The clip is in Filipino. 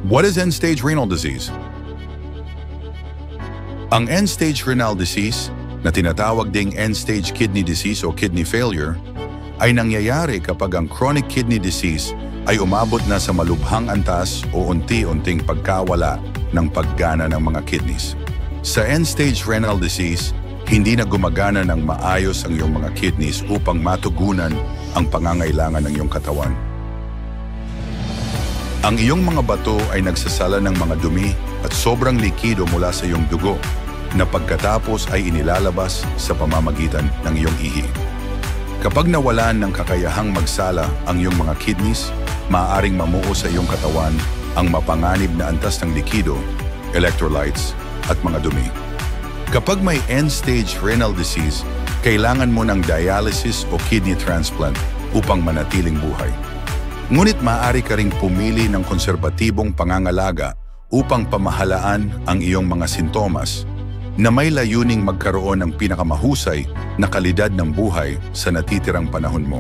What is end-stage renal disease? Ang end-stage renal disease, na tinatawag ding end-stage kidney disease o kidney failure, ay nangyayari kapag ang chronic kidney disease ay umabot na sa malubhang antas o unti-unting pagkawala ng paggana ng mga kidneys. Sa end-stage renal disease, hindi na gumagana ng maayos ang iyong mga kidneys upang matugunan ang pangangailangan ng iyong katawan. Ang iyong mga bato ay nagsasala ng mga dumi at sobrang likido mula sa iyong dugo na pagkatapos ay inilalabas sa pamamagitan ng iyong ihi. Kapag nawalan ng kakayahang magsala ang iyong mga kidneys, maaaring mamuo sa iyong katawan ang mapanganib na antas ng likido, electrolytes at mga dumi. Kapag may end-stage renal disease, kailangan mo ng dialysis o kidney transplant upang manatiling buhay. Ngunit maaari ka ring pumili ng konserbatibong pangangalaga upang pamahalaan ang iyong mga sintomas na may layuning magkaroon ng pinakamahusay na kalidad ng buhay sa natitirang panahon mo.